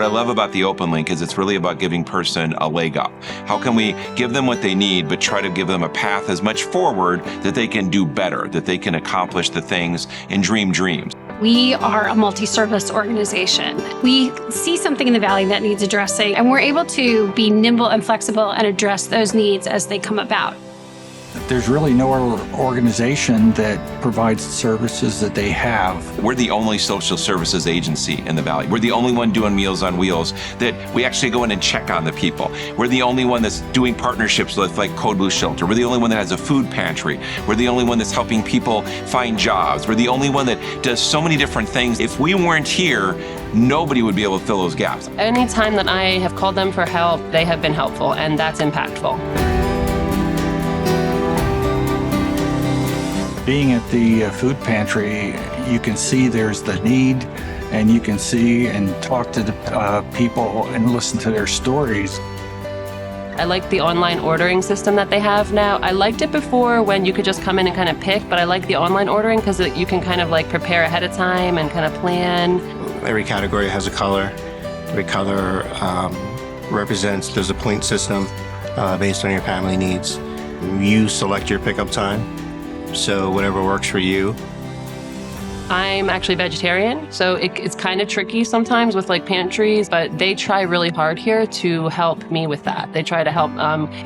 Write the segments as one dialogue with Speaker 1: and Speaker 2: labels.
Speaker 1: I love about the Open Link is it's really about giving person a leg up. How can we give them what they need, but try to give them a path as much forward that they can do better, that they can accomplish the things and dream dreams.
Speaker 2: We are a multi-service organization. We see something in the Valley that needs addressing, and we're able to be nimble and flexible and address those needs as they come about.
Speaker 3: There's really no organization that provides the services that they have.
Speaker 1: We're the only social services agency in the Valley. We're the only one doing Meals on Wheels that we actually go in and check on the people. We're the only one that's doing partnerships with like Code Blue Shelter. We're the only one that has a food pantry. We're the only one that's helping people find jobs. We're the only one that does so many different things. If we weren't here, nobody would be able to fill those gaps.
Speaker 4: Anytime that I have called them for help, they have been helpful, and that's impactful.
Speaker 3: Being at the food pantry, you can see there's the need, and you can see and talk to the people and listen to their stories.
Speaker 4: I like the online ordering system that they have now. I liked it before when you could just come in and kind of pick, but I like the online ordering because you can kind of like prepare ahead of time and kind of plan.
Speaker 5: Every category has a color. Every color there's a point system based on your family needs. You select your pickup time. So whatever works for you.
Speaker 4: I'm actually vegetarian, so it's kind of tricky sometimes with like pantries, but they try really hard here to help me with that. They try to help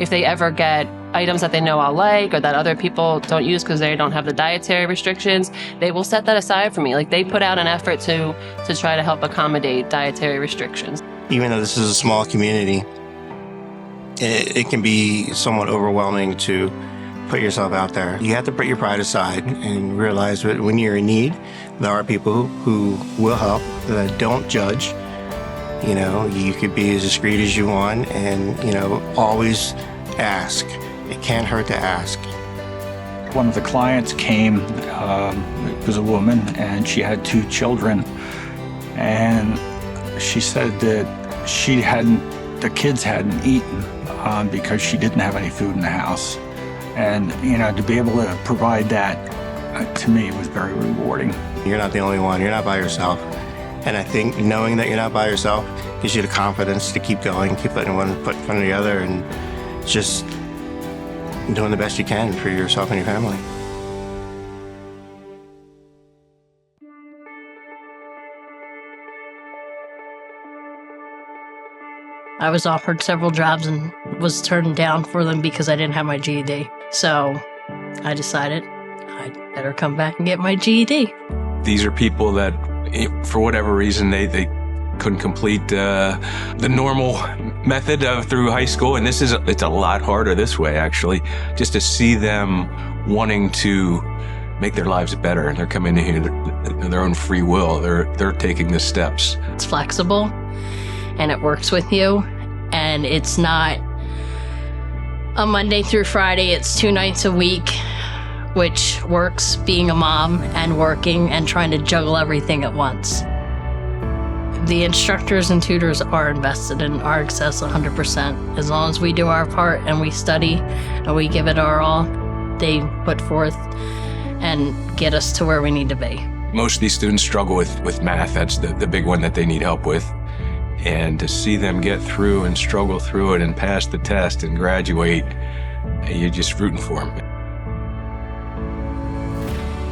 Speaker 4: if they ever get items that they know I'll like or that other people don't use because they don't have the dietary restrictions, they will set that aside for me. Like they put out an effort to try to help accommodate dietary restrictions.
Speaker 5: Even though this is a small community, it can be somewhat overwhelming to put yourself out there. You have to put your pride aside and realize that when you're in need, there are people who will help, that don't judge. You know, you could be as discreet as you want and, you know, always ask. It can't hurt to ask.
Speaker 3: One of the clients came, it was a woman, and she had 2 children. And she said that the kids hadn't eaten because she didn't have any food in the house. And, you know, to be able to provide that, to me, was very rewarding.
Speaker 5: You're not the only one. You're not by yourself. And I think knowing that you're not by yourself gives you the confidence to keep going, keep putting one foot in front of the other, and just doing the best you can for yourself and your family.
Speaker 6: I was offered several jobs and was turned down for them because I didn't have my GED. So I decided I'd better come back and get my GED.
Speaker 7: These are people that, for whatever reason, they couldn't complete the normal method through high school. And it's a lot harder this way, actually, just to see them wanting to make their lives better. And they're coming in here in their own free will. They're taking the steps.
Speaker 6: It's flexible and it works with you. And it's not a Monday through Friday, it's 2 nights a week, which works being a mom and working and trying to juggle everything at once. The instructors and tutors are invested in our success 100%. As long as we do our part and we study and we give it our all, they put forth and get us to where we need to be.
Speaker 7: Most of these students struggle with math. That's the big one that they need help with. And to see them get through and struggle through it and pass the test and graduate, you're just rooting for them.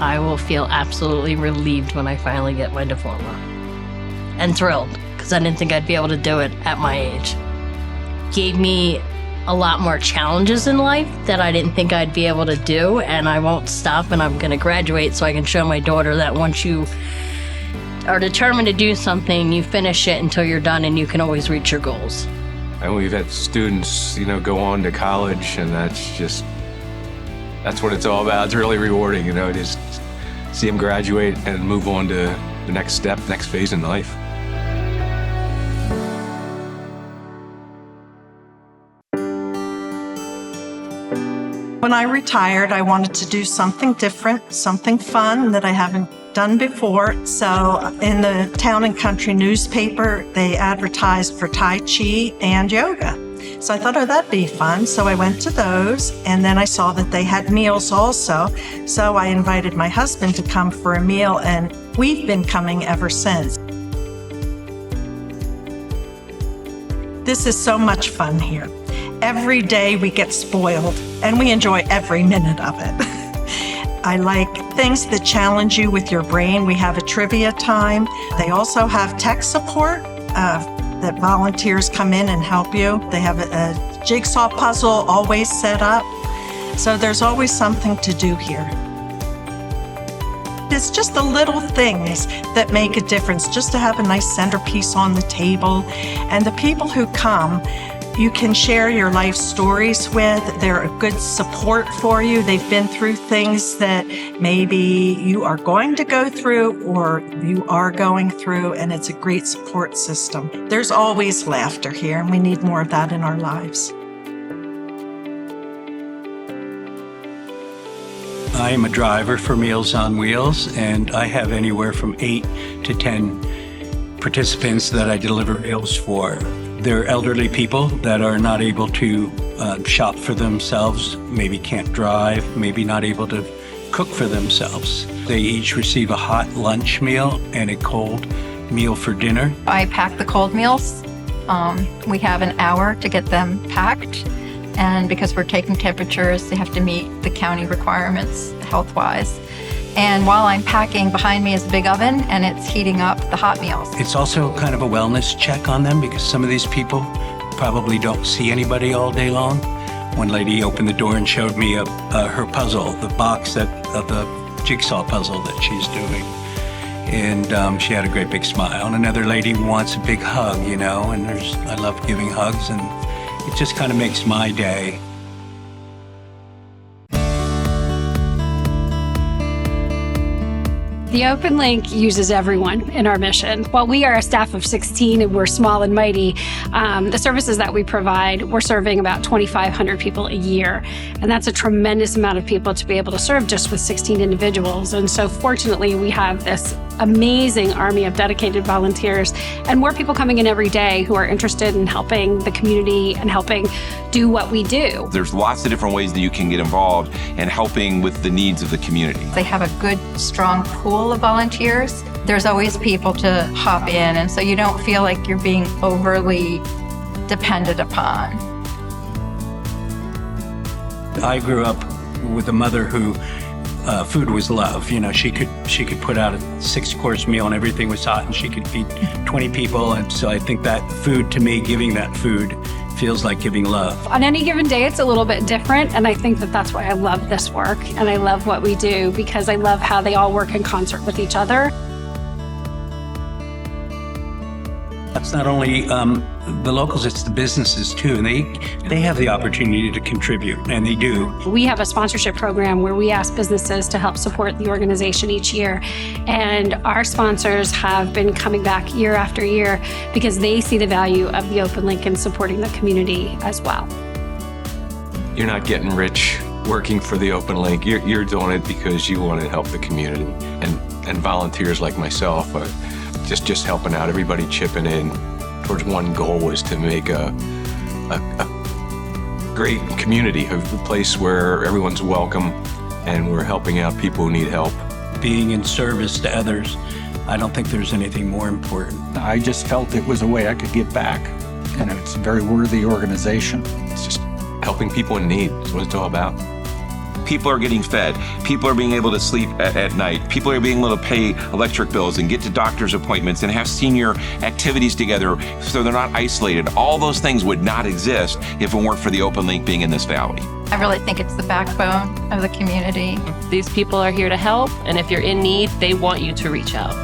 Speaker 6: I will feel absolutely relieved when I finally get my diploma. And thrilled, because I didn't think I'd be able to do it at my age. Gave me a lot more challenges in life that I didn't think I'd be able to do, and I won't stop, and I'm going to graduate so I can show my daughter that once you are determined to do something, you finish it until you're done, and you can always reach your goals.
Speaker 7: And we've had students, go on to college, and that's what it's all about. It's really rewarding, just see them graduate and move on to the next step, next phase in life.
Speaker 8: When I retired, I wanted to do something different, something fun that I haven't done before. So in the Town and Country newspaper, they advertised for Tai Chi and yoga. So I thought, that'd be fun. So I went to those, and then I saw that they had meals also. So I invited my husband to come for a meal, and we've been coming ever since. This is so much fun here. Every day we get spoiled, and we enjoy every minute of it. I like things that challenge you with your brain. We have a trivia time. They also have tech support that volunteers come in and help you. They have a jigsaw puzzle always set up. So there's always something to do here. It's just the little things that make a difference, just to have a nice centerpiece on the table. And the people who come, you can share your life stories with. They're a good support for you. They've been through things that maybe you are going to go through or you are going through, and it's a great support system. There's always laughter here, and we need more of that in our lives.
Speaker 9: I am a driver for Meals on Wheels, and I have anywhere from 8 to 10 participants that I deliver meals for. They're elderly people that are not able to shop for themselves, maybe can't drive, maybe not able to cook for themselves. They each receive a hot lunch meal and a cold meal for dinner.
Speaker 10: I pack the cold meals. We have an hour to get them packed. And because we're taking temperatures, they have to meet the county requirements health-wise. And while I'm packing, behind me is a big oven, and it's heating up the hot meals.
Speaker 9: It's also kind of a wellness check on them because some of these people probably don't see anybody all day long. One lady opened the door and showed me her puzzle, the box of the jigsaw puzzle that she's doing. And she had a great big smile. And another lady wants a big hug, and I love giving hugs, and it just kind of makes my day.
Speaker 2: The Open Link uses everyone in our mission. While we are a staff of 16 and we're small and mighty, the services that we provide, we're serving about 2,500 people a year. And that's a tremendous amount of people to be able to serve just with 16 individuals. And so fortunately, we have this amazing army of dedicated volunteers and more people coming in every day who are interested in helping the community and helping do what we do.
Speaker 1: There's lots of different ways that you can get involved in helping with the needs of the community.
Speaker 10: They have a good, strong pool of volunteers. There's always people to hop in, and so you don't feel like you're being overly dependent upon.
Speaker 9: I grew up with a mother who food was love. She could put out a 6-course meal and everything was hot, and she could feed 20 people. And so I think that food, to me, giving that food feels like giving love.
Speaker 2: On any given day, it's a little bit different, and I think that that's why I love this work and I love what we do, because I love how they all work in concert with each other.
Speaker 9: That's not only the locals, it's the businesses too, and they have the opportunity to contribute, and they do.
Speaker 2: We have a sponsorship program where we ask businesses to help support the organization each year, and our sponsors have been coming back year after year because they see the value of the Open Link in supporting the community as well.
Speaker 7: You're not getting rich working for the Open Link. You're doing it because you want to help the community, and volunteers like myself are just helping out, everybody chipping in towards one goal is to make a great community, a place where everyone's welcome and we're helping out people who need help.
Speaker 9: Being in service to others, I don't think there's anything more important.
Speaker 3: I just felt it was a way I could give back, and it's a very worthy organization.
Speaker 7: It's just helping people in need. That's what it's all about.
Speaker 1: People are getting fed. People are being able to sleep at night. People are being able to pay electric bills and get to doctor's appointments and have senior activities together so they're not isolated. All those things would not exist if it weren't for the Open Link being in this valley.
Speaker 10: I really think it's the backbone of the community.
Speaker 4: These people are here to help, and if you're in need, they want you to reach out.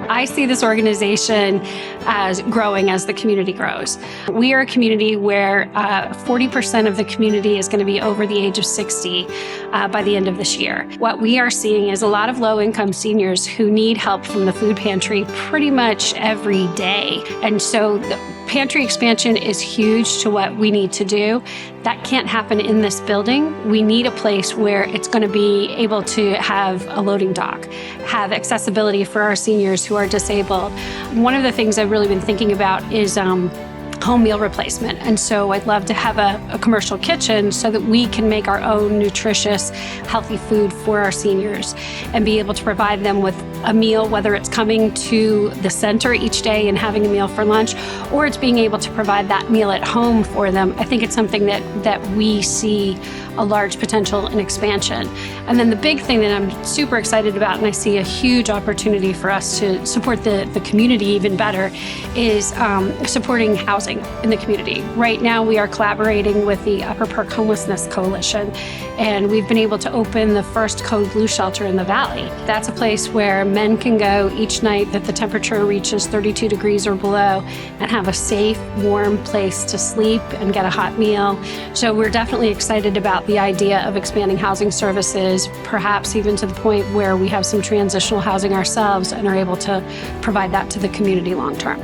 Speaker 2: I see this organization as growing as the community grows. We are a community where 40% of the community is going to be over the age of 60 by the end of this year. What we are seeing is a lot of low-income seniors who need help from the food pantry pretty much every day. And so the pantry expansion is huge to what we need to do. That can't happen in this building. We need a place where it's going to be able to have a loading dock, have accessibility for our seniors who are disabled. One of the things I've really been thinking about is home meal replacement. And so I'd love to have a commercial kitchen so that we can make our own nutritious, healthy food for our seniors and be able to provide them with a meal, whether it's coming to the center each day and having a meal for lunch, or it's being able to provide that meal at home for them. I think it's something that we see a large potential in expansion. And then the big thing that I'm super excited about, and I see a huge opportunity for us to support the community even better, is supporting housing in the community. Right now, we are collaborating with the Upper Perk Homelessness Coalition, and we've been able to open the first Code Blue shelter in the Valley. That's a place where men can go each night that the temperature reaches 32 degrees or below and have a safe, warm place to sleep and get a hot meal. So we're definitely excited about the idea of expanding housing services, perhaps even to the point where we have some transitional housing ourselves and are able to provide that to the community long term.